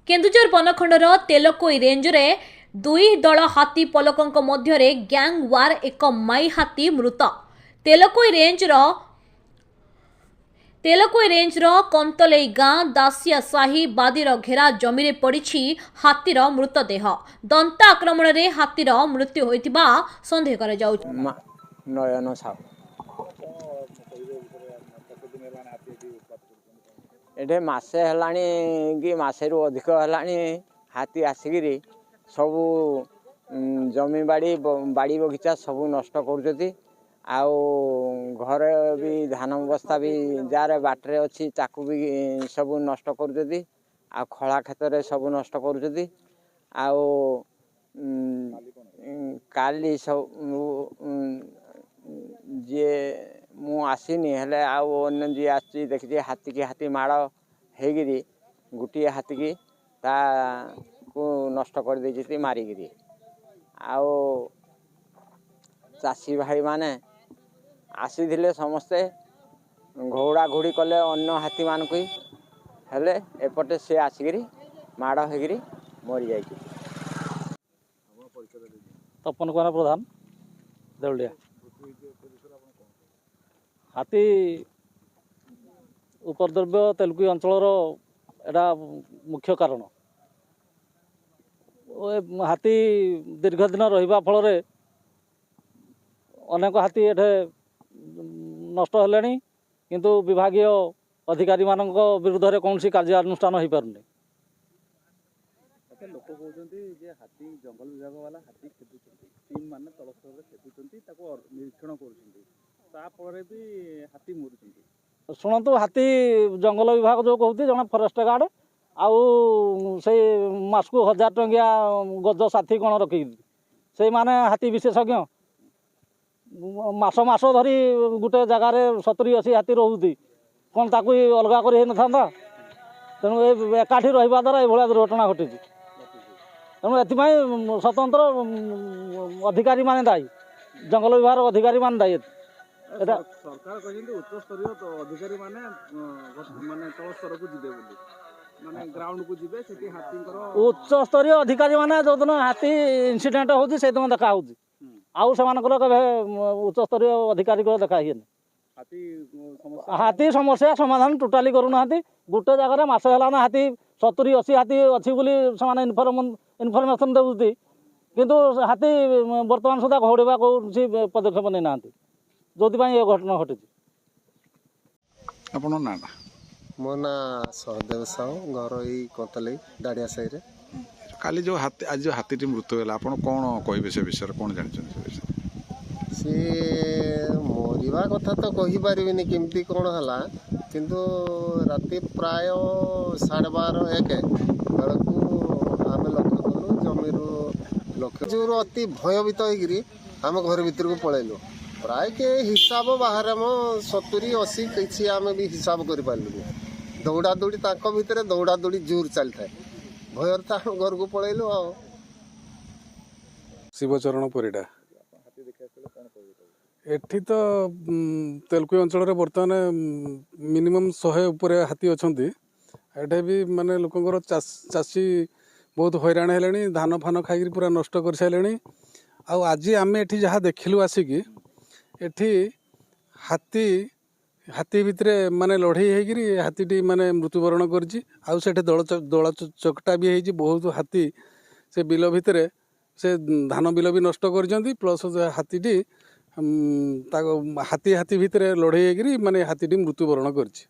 Keonjhar बनखंडर तेलकोई range रे दुई दल हाथी पलकों मध्य गैंग वार एक माई हाथी मृत। तेलकोई रेंज कंतलेई गाँ दासिया साही बादीर घेरा जमी पड़ी हाथीर मृतदेह। दंता आक्रमण रे हाथीर मृत्यु होइतिबा संदेह करा जाउछि। नयन साहू एठे मासे हलाणी कि मासे रु अधिक हलाणी हाथी आसिकी सबू जमी बाड़ी बाड़ी बगीचा सबू नष्ट करुछथि। आउ घर भी धान बस्ता भी जार बाटरे अच्छी ताकू भी सबू नष्ट करुछथि। आ खला क्षेत्र सबू नष्ट करुछथि। आउ काली सब जी मु आसीनी हेले आउ जी आसी देखिए हाथी की हाथी माड़ होगी गोटे हाथी की ता को नष्ट कर देती मारिकी। आउ चाषी भाई माने आसी समस्ते घोड़ा घोड़ी कले अन्य हाथी मान को हेले एपटे से आसिक माड़ होगी मरी जाए। तपन कुमार प्रधान देउलिया हाथी उपद्रव्य तेलुगु अंचल एटा मुख्य कारण। हाथी दीर्घ दिन रहिबा फल अनेक हाथी एठे नष्ट हेलेनी किंतु विभागीय अधिकारी मानक विरुद्ध रे कौन सी कार्यानुष्ठान हो पारुनी। लोक कहते हाथी जंगल विभाग वाला हाथी खेदुंट टीम मान तल स्तर खेदुंट निरीक्षण कर भी हाथी मरुंट। शुणु हाथी जंगल विभाग जो कहते जन फरेस्ट गार्ड आउ से मास को 1000 टंकिया गज साथी कौन रखी से माने हाथी विशेषज्ञ मास मास धरी गोटे जगार 70-80 हाथी रोती कौन ताकू अलगा कर था। तेणु एकाठी रहा द्वारा ये दुर्घटना घटी। तेणु ए स्वतंत्र अधिकारी माने दायी जंगल विभाग अधिकारी मान दायी। सरकार उच्च स्तरीय अधिकारी माने तल स्तर को जिबे माने ग्राउंड को जिबे सेठी हाथी उच्च स्तरीय अधिकारी माने जो दिन हाथी इनसीडेंट होची से दिन देखा होची आउ से मानकर केबे उच्च स्तरीय अधिकारी को देखा हियन। हाथी समस्या समाधान टोटाली करूना। गोटे जगह मास है हाथी 70-80 हाथी अच्छी बोली से इनफर्मेशन देती किंतु हाथी बर्तमान सुधा घौड़ा कौन पदक्षेप नहीं ना जो ये घटना घटी। आपन ना मो ना सहदेव साहू घर यही कंतले दाड़िया साई। काली जो हाथी आज जो हाथी मृत्यु है आप कौन कहे से विषय कौन जान सी मरवा कथा तो कहीपर केमती कौन है किंतु राति प्राय 12:30-1 बेलू आम लक्ष्य कलु जमीर लक्ष्य जो अति भयभीत होम घर भर को पलैलु प्राय के हिसाब बाहर 70-80 किसी आम भी हिसाब कर दौड़ा दौड़ी भितर दौड़ा दौड़ी जोर चली था भयर तो आम घर को पलैलु। शिवचरण परिडा एठी तो तेलुगु अंचल बर्तमान मिनिमम 100 उपर हाथी अच्छा एठे भी माने लोकंर चाषी बहुत हैरान है धान फान खाई पूरा नष्ट कर सारे। आज आम एठी जहाँ देखिलु आसिकी एठी हाथी हाथी भितर माने लड़ई होगी हाथीटी माने मृत्युवरण करछि। आउ सेठे दल चकटा भी होती बहुत हाथी से बिल भितर से धान बिल भी नष्ट कर प्लस हाथीटी हाथी हाथी भितर लड़ई होगी माने हाथीटी मृत्युवरण करछि।